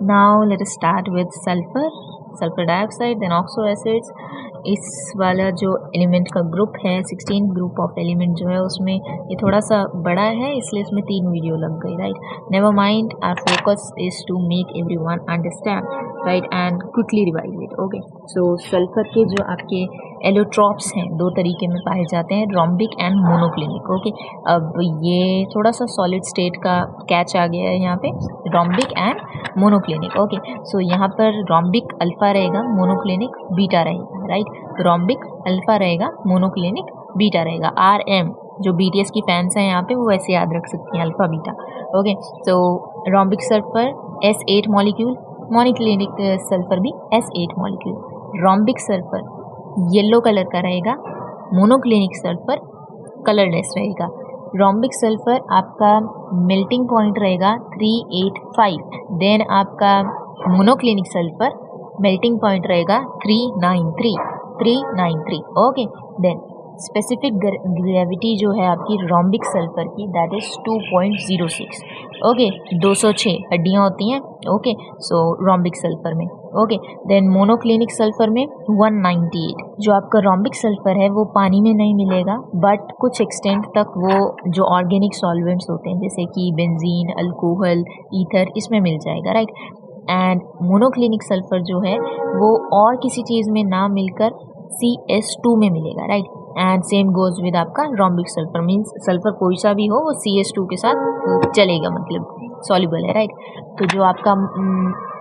Now let us start with sulphur dioxide, then oxo acids. इस वाला जो element का ग्रुप है 16 ग्रुप ऑफ एलिमेंट जो है उसमें ये थोड़ा सा बड़ा है, इसलिए इसमें 3 वीडियो लग गई, right. Never mind, our focus is to make everyone understand, right, and quickly revise it. Okay, so sulphur के जो आपके एलोट्रॉप्स हैं 2 तरीके में पाए जाते हैं, रोम्बिक एंड मोनोक्लिनिक। ओके, अब ये थोड़ा सा सॉलिड स्टेट का कैच आ गया है यहाँ पे, rhombic and monoclinic. Okay, so यहाँ पर रोम्बिक अल्फा रहेगा, मोनोक्लिनिक बीटा रहेगा, राइट। रोम्बिक अल्फा रहेगा, मोनोक्लिनिक बीटा रहेगा। RM जो BTS की फैंस हैं यहाँ पे वो ऐसे याद रख सकती हैं, alpha beta. Okay, so rhombic sulphur S8 molecule, monoclinic sulphur भी S8 molecule. Rhombic sulphur yellow colour का रहेगा, मोनोक्लिनिक सल्फर कलरलेस रहेगा। रोम्बिक सल्फर आपका मेल्टिंग पॉइंट रहेगा 385, देन आपका मोनोक्लिनिक सल्फर मेल्टिंग पॉइंट रहेगा 393। ओके, देन स्पेसिफिक ग्रेविटी जो है आपकी रोम्बिक सल्फर की दैट इज 2.06। ओके, 206 हड्डियाँ होती हैं। ओके, सो रोम्बिक सल्फर में। ओके, देन मोनोक्लिनिक सल्फर में 198। जो आपका रोम्बिक सल्फर है वो पानी में नहीं मिलेगा, बट कुछ एक्सटेंट तक वो जो ऑर्गेनिक सॉल्वेंट्स होते हैं जैसे कि बेंजीन, अल्कोहल, ईथर, इसमें मिल जाएगा, राइट। एंड मोनोक्लिनिक सल्फर जो है वो और किसी चीज़ में ना मिलकर CS2 में मिलेगा, right. And same goes with आपका रोम्बिक सल्फर, मीन्स सल्फर कोई सा भी हो वो CS2 के साथ चलेगा, मतलब सॉल्युबल है, राइट। तो जो आपका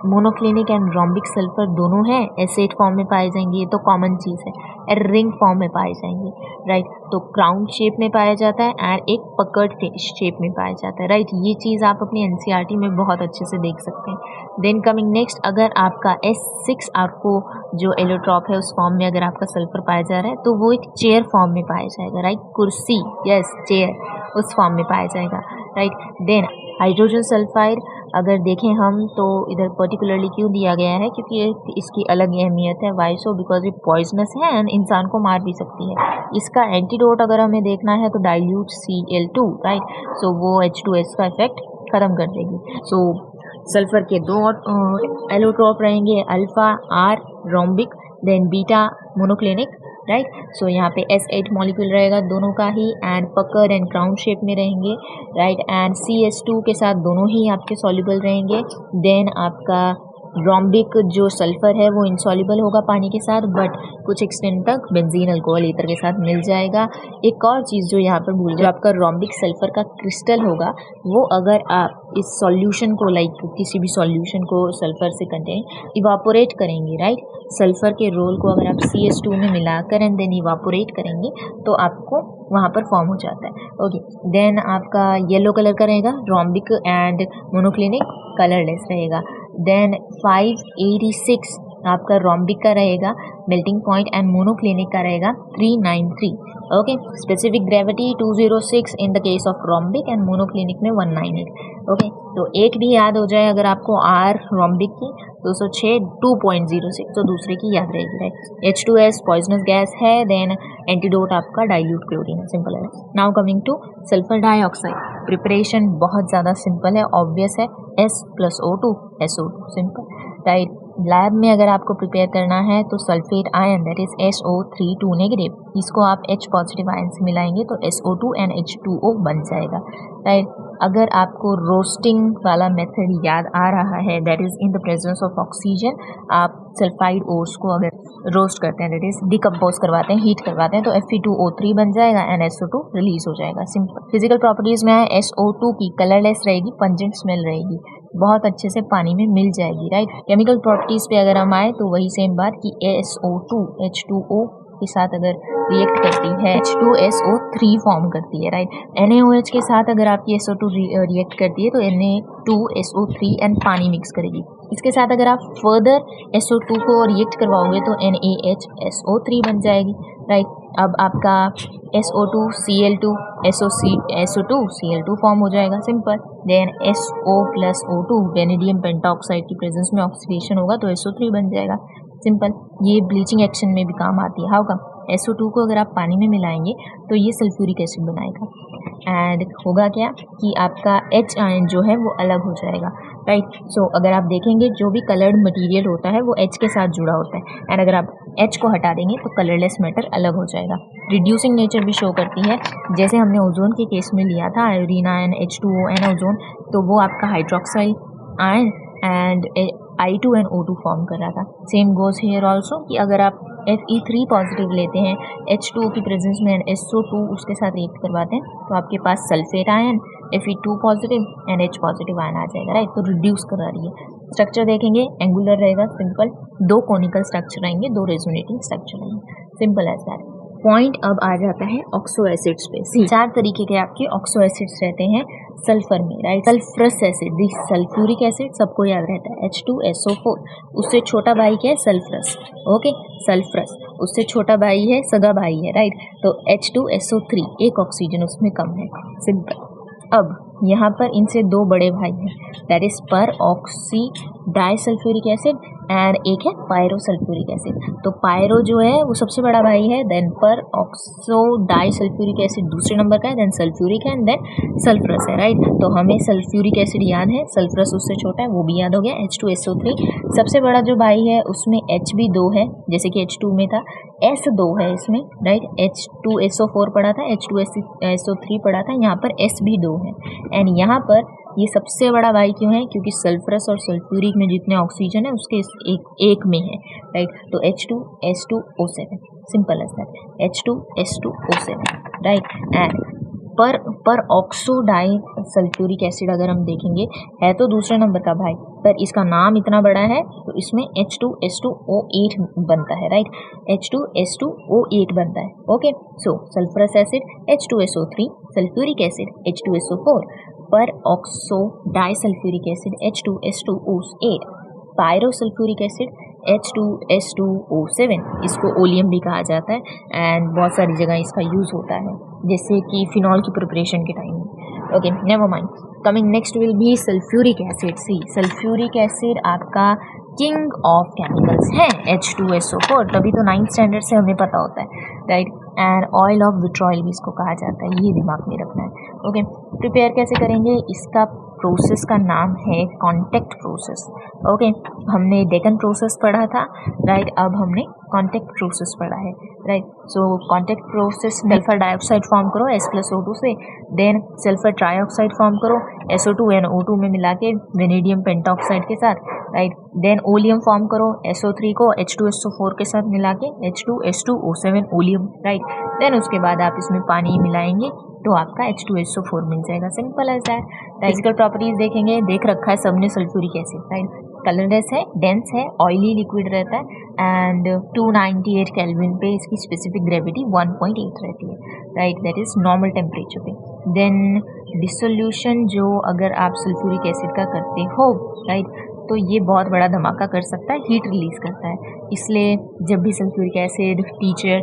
मोनोक्लिनिक एंड रोम्बिक सल्फर दोनों हैं S8 फॉर्म में पाए जाएंगे, ये तो कॉमन चीज़ है। रिंग फॉर्म में पाए जाएंगे, राइट। तो क्राउन शेप में पाया जाता है एंड एक पकड़ शेप में पाया जाता है, राइट। ये चीज़ आप अपनी NCERT में बहुत अच्छे से देख सकते हैं। देन कमिंग नेक्स्ट, अगर आपका S6 आपको जो एलोट्रॉप है उस फॉर्म में अगर आपका सल्फर पाया जा रहा है तो वो एक चेयर फॉर्म में पाया जाएगा, राइट। कुर्सी, यस, चेयर, उस फॉर्म में पाया जाएगा, राइट। देन हाइड्रोजन सल्फाइड अगर देखें हम तो इधर पर्टिकुलरली क्यों दिया गया है, क्योंकि इसकी अलग अहमियत है। Why so? बिकॉज ये पॉइजनस है एंड इंसान को मार भी सकती है। इसका एंटीडोट अगर हमें देखना है तो डाइल्यूट Cl2, राइट। सो वो H2S का इफेक्ट खत्म कर देगी। सो सल्फर के 2 एलोट्रॉप रहेंगे, alpha R rhombic, then beta monoclinic, right. So यहाँ पे S8 मॉलिक्यूल रहेगा दोनों का ही, and pucker and crown shape में रहेंगे, राइट। एंड CS2 के साथ दोनों ही आपके सॉल्युबल रहेंगे। देन आपका रोम्बिक जो सल्फर है वो इनसॉल्युबल होगा पानी के साथ, बट कुछ एक्सटेंट तक बेंजीन, अल्कोहल, ईथर के साथ मिल जाएगा। एक और चीज़ जो यहाँ पर भूल, जो आपका रोम्बिक सल्फर का क्रिस्टल होगा वो अगर आप इस सॉल्यूशन को लाइक किसी भी सॉल्यूशन को सल्फर से कंटेन इवापोरेट करेंगे, राइट। सल्फर के रोल को अगर आप CS2 में मिलाकर एंड देन इवापोरेट करेंगे तो आपको वहाँ पर फॉर्म हो जाता है। ओके, देन आपका येलो कलर का रहेगा, रोम्बिक एंड मोनोक्लिनिक कलरलेस रहेगा। देन 586 आपका रोम्बिक का रहेगा, मेल्टिंग पॉइंट एंड मोनोक्लिनिक का रहेगा 393। Okay, specific gravity 206 in the case of rhombic and monoclinic में 198। ओके, तो एक भी याद हो जाए अगर आपको R रोम्बिक की 206 2.06 तो दूसरे की याद रहेगी, राइट। H2S पॉइजनस गैस है, देन एंटीडोट आपका डाइल्यूट क्लोरीन है, सिंपल है। Now coming two sulphur dioxide, preparation बहुत ज़्यादा सिंपल है, ऑब्वियस है, S+O2 SO2, simple, right. Lab में अगर आपको प्रिपेयर करना है तो sulphate ion that is SO3 negative, इसको आप H पॉजिटिव आयन से मिलाएंगे तो SO2 and H2O बन जाएगा, राइट। अगर आपको रोस्टिंग वाला मेथड याद आ रहा है that is in the presence of oxygen, आप सल्फाइड ओर्स को अगर रोस्ट करते हैं दैट इज डिकम्पोज करवाते हैं, हीट करवाते हैं तो Fe2O3 बन जाएगा एंड SO2 रिलीज हो जाएगा, सिंपल। फिजिकल प्रॉपर्टीज़ में है SO2 की कलरलेस रहेगी, पंजेंट स्मेल रहेगी, बहुत अच्छे से पानी में मिल जाएगी, राइट। केमिकल प्रॉपर्टीज़ पे अगर हम आए तो वही सेम बात कि SO2 H2O के साथ अगर रिएक्ट करती है H2SO3 फॉर्म करती है, राइट। NaOH के साथ अगर आपकी SO2 रिएक्ट करती है तो Na2SO3 एंड पानी मिक्स करेगी। इसके साथ अगर आप फर्दर SO2 को रिएक्ट करवाओगे तो NaHSO3 बन जाएगी, राइट। अब आपका SO2 Cl2 SO2 Cl2 form हो जाएगा, simple. Then SO+O2 vanadium pentoxide की प्रेजेंस में ऑक्सीडेशन होगा तो SO3 बन जाएगा, सिंपल। ये ब्लीचिंग एक्शन में भी काम आती है। How come? SO2 को अगर आप पानी में मिलाएंगे तो ये सल्फ्यूरिक एसिड बनाएगा एंड होगा क्या कि आपका H आयन जो है वो अलग हो जाएगा, राइट। सो अगर आप देखेंगे जो भी कलर्ड मटेरियल होता है वो H के साथ जुड़ा होता है एंड अगर आप H को हटा देंगे तो कलरलेस मैटर अलग हो जाएगा। रिड्यूसिंग नेचर भी शो करती है, जैसे हमने ओजोन के केस में लिया था iodine ion H2O and ozone, तो वो आपका hydroxide ion and I2 and O2 form कर रहा था। सेम गोज हियर ऑल्सो कि अगर आप Fe3 पॉजिटिव लेते हैं H2O की प्रेजेंस में एंड SO2 उसके साथ रिएक्ट करवाते हैं तो आपके पास sulphate ion Fe2 positive and H positive ion आ जाएगा, राइट। तो रिड्यूस करा रही है। स्ट्रक्चर देखेंगे एंगुलर रहेगा, सिंपल, 2 कोनिकल स्ट्रक्चर रहेंगे, 2 रेजोनेटिंग स्ट्रक्चर रहेंगे, सिंपल एज दैट। पॉइंट अब आ जाता है ऑक्सो एसिड्स पे। 4 तरीके के आपके ऑक्सो एसिड्स रहते हैं सल्फर में, राइट। सल्फ्रस एसिड, दी सल्फ्यूरिक एसिड सबको याद रहता है H2SO4, उससे छोटा भाई क्या है सल्फ्रस, ओके, सल्फ्रस, उससे छोटा भाई है सगा भाई है, राइट। तो H2SO3, एक ऑक्सीजन उसमें कम है, सिंपल। अब यहाँ पर इनसे 2 बड़े भाई हैं, दैट इज पर ऑक्सी डाइसल्फ्यूरिक एसिड एंड एक है पायरोसल्फ्यूरिक एसिड। तो पायरो जो है वो सबसे बड़ा भाई है, देन पर ऑक्सो डाइसल्फ्यूरिक एसिड दूसरे नंबर का है, देन सल्फ्यूरिक है एंड देन सल्फ्रस है, राइट। तो हमें सल्फ्यूरिक एसिड याद है, सल्फ्रस उससे छोटा है, वो भी याद हो गया। H2SO3 सबसे बड़ा जो भाई है उसमें H भी 2 है, जैसे कि H2 में था, S 2 है इसमें, राइट। H2SO4 पड़ा था, H2SO3 पड़ा था, यहाँ पर S भी 2 है एंड यहाँ पर ये सबसे बड़ा भाई क्यों है, क्योंकि सल्फ्रस और सल्फ्यूरिक में जितने ऑक्सीजन है उसके एक में है, राइट। तो H2S2O7, simple as that, H2S2O7, right. And per oxo di sulphuric acid अगर हम देखेंगे है तो दूसरे नंबर का भाई, पर इसका नाम इतना बड़ा है तो इसमें H2S2O8 बनता है, राइट। H2S2O8 बनता है, okay. So sulphurous acid H2SO3, sulphuric acid H2SO4, peroxo disulphuric acid H2S2O8, pyrosulphuric acid H2S2O7, इसको ओलियम भी कहा जाता है एंड बहुत सारी जगह इसका यूज़ होता है, जैसे कि फिनॉल की प्रिपरेशन के टाइम में, okay, never mind. Coming next will be sulphuric acid. See sulphuric acid आपका किंग ऑफ केमिकल्स है H2SO4, तभी तो 9th स्टैंडर्ड से हमें पता होता है, right. And oil of vitriol भी इसको कहा जाता है, ये दिमाग में रखना है, ओके। प्रिपेयर कैसे करेंगे, इसका प्रोसेस का नाम है कॉन्टैक्ट प्रोसेस, ओके। हमने डेकन प्रोसेस पढ़ा था, राइट। अब हमने कॉन्टैक्ट प्रोसेस पढ़ा है, right. So contact process, sulphur dioxide form करो H+O2 से, देन सल्फर ट्राइऑक्साइड फॉर्म करो SO2 एंड O2 में मिला के वेनेडियम पेंटाऑक्साइड के साथ, राइट। देन ओलियम फॉर्म करो SO3 को H2SO4 के साथ मिला के H2S2O7 ओलियम, राइट। देन उसके बाद आप इसमें पानी मिलाएंगे तो आपका H2SO4 मिल जाएगा, simple as that. Physical properties देखेंगे, देख रखा है सबने सल्फ्यूरिक एसिड, राइट। कलरलेस है, डेंस है, ऑयली लिक्विड रहता है एंड 298 केल्विन पे इसकी स्पेसिफिक ग्रेविटी 1.8 रहती है, right. That is normal temperature पे। देन डिसोल्यूशन जो अगर आप सल्फ्यूरिक एसिड का करते हो, राइट, तो ये बहुत बड़ा धमाका कर सकता है, हीट रिलीज करता है, इसलिए जब भी सल्फ्यूरिक एसिड टीचर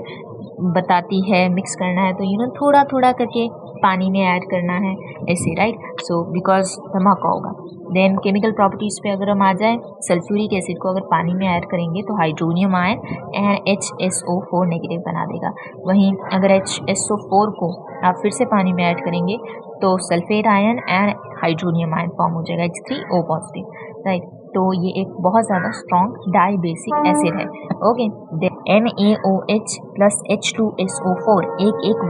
बताती है मिक्स करना है तो थोड़ा थोड़ा करके पानी में ऐड करना है ऐसे, राइट। सो बिकॉज धमाका होगा। देन केमिकल प्रॉपर्टीज़ पे अगर हम आ जाएं, सल्फ्यूरिक एसिड को अगर पानी में ऐड करेंगे तो hydronium ion and HSO4 negative बना देगा। वहीं अगर HSO4 को आप फिर से पानी में ऐड करेंगे तो sulphate ion and hydronium ion form हो जाएगा H3O पॉजिटिव, राइट। तो ये एक बहुत ज़्यादा स्ट्रॉन्ग डाई बेसिक एसिड है, ओके। NaOH प्लस H2SO4 एक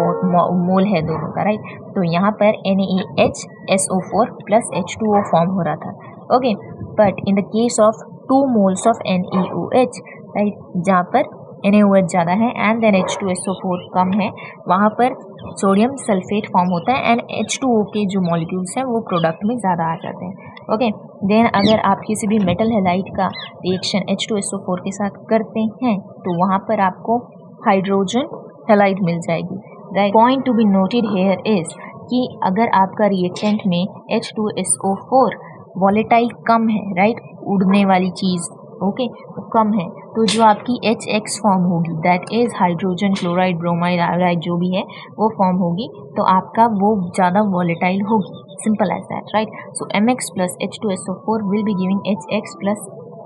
मोल है दोनों का, राइट। तो यहाँ पर NaHSO4 प्लस H2O फॉर्म हो रहा था, okay. But in the case of 2 moles of NaOH, right, जहाँ पर NaOH ज़्यादा है एंड देन H2SO4 कम है, वहाँ पर सोडियम सल्फेट फॉर्म होता है एंड H2O के जो मॉलिक्यूल्स हैं वो प्रोडक्ट में ज़्यादा आ जाते हैं, ओके। देन अगर आप किसी भी मेटल हैलाइड का रिएक्शन H2SO4 के साथ करते हैं तो वहाँ पर आपको हाइड्रोजन हैलाइड मिल जाएगी, right. Point to be noted here is कि अगर आपका रिएक्टेंट में H2SO4 वॉलेटाइल कम है, राइट, उड़ने वाली चीज़, ओके, तो कम है, तो जो आपकी HX फॉर्म होगी that is hydrogen chloride bromide iodide जो भी है वो फॉर्म होगी, तो आपका वो ज़्यादा वॉलेटाइल होगी, simple as that, right. So MX plus H2SO4 will be giving HX plus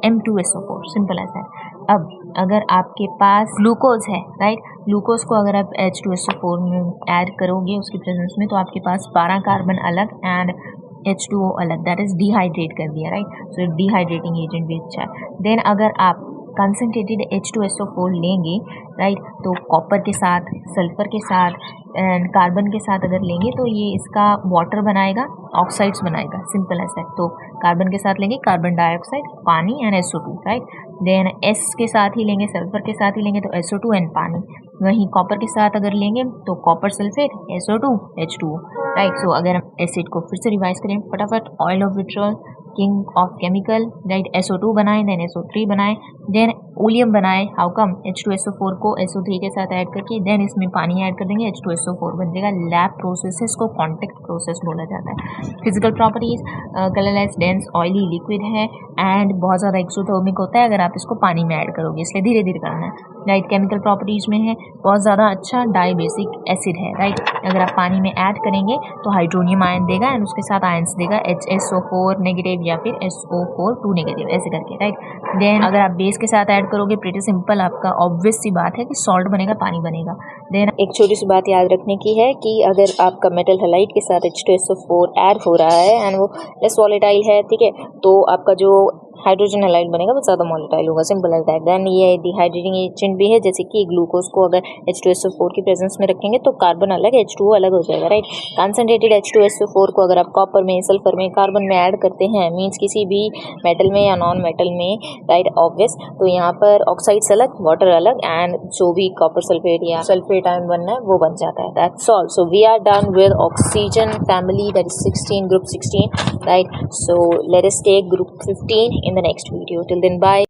M2SO4, simple ऐसा है। अब अगर आपके पास ग्लूकोज है, राइट, ग्लूकोज को अगर आप H2SO4 में ऐड करोगे उसकी प्रेजेंस में, तो आपके पास 12 कार्बन अलग एंड H2O अलग, दैट इज डिहाइड्रेट कर दिया, राइट। सो डिहाइड्रेटिंग एजेंट भी अच्छा है। देन अगर आप कंसनट्रेटेड H2SO4 लेंगे, राइट, तो कॉपर के साथ, सल्फर के साथ एंड कार्बन के साथ अगर लेंगे तो ये इसका वाटर बनाएगा, ऑक्साइड्स बनाएगा, सिंपल ऐसा है। तो कार्बन के साथ लेंगे कार्बन डाइऑक्साइड, पानी and SO2, right. Then S के साथ ही लेंगे, सल्फर के साथ ही लेंगे तो SO2 एंड पानी। वहीं कॉपर के साथ अगर लेंगे तो copper sulphate, SO2, H2O, right. सो अगर हम एसिड को फिर से रिवाइज करें फटाफट, oil of vitriol, king of chemical, right, SO2 बनाए, देन SO3 बनाए, देन ओलियम बनाए। How come? H2SO4 को SO3 के साथ ऐड करके देन इसमें पानी ऐड कर देंगे, H2SO4 बन जाएगा। लैब प्रोसेसेस को कॉन्टेक्ट प्रोसेस बोला जाता है। Physical properties, colourless, dense, oily, liquid है एंड बहुत ज़्यादा एक्सोथर्मिक होता है अगर आप इसको पानी में ऐड करोगे, इसलिए धीरे धीरे करना है, राइट। केमिकल प्रॉपर्टीज में है बहुत ज़्यादा अच्छा डाइबेसिक एसिड है, राइट। अगर आप पानी में ऐड करेंगे तो हाइड्रोनियम आयन देगा एंड उसके साथ आयन्स देगा, HSO4 नेगेटिव या फिर SO4 2 नेगेटिव, ऐसे करके, राइट। देन अगर आप बेस के साथ ऐड करोगे, प्रीटी सिंपल, आपका ऑब्वियस सी बात है कि सॉल्ट बनेगा, पानी बनेगा। देन एक छोटी सी बात याद रखने की है कि अगर आपका मेटल हैलाइड के साथ H2SO4 ऐड हो रहा है एंड वो लेस वॉलेटाइल है, ठीक है, तो आपका जो हाइड्रोजन हैलाइड बनेगा वो ज़्यादा वॉलेटाइल होगा, सिंपल एज दैट। देन ये डिहाइड्रेटिंग एजेंट भी है, जैसे कि ग्लूकोज को अगर H2SO4 की प्रेजेंस में रखेंगे तो कार्बन अलग, H2O अलग हो जाएगा, राइट। कंसनट्रेटेड H2SO4 को अगर आप कॉपर में, सल्फर में, कार्बन में ऐड करते हैं, मीन्स किसी भी मेटल में या नॉन मेटल में, राइट, ऑब्वियस, तो यहाँ पर ऑक्साइड्स अलग, वाटर अलग एंड जो भी कॉपर सल्फेट या सल्फेट आयन बनना है वो बन जाता है। That's all. So we are done with oxygen family, that is 16, group 16, right? So let us take group 15 in the next video. Till then, bye.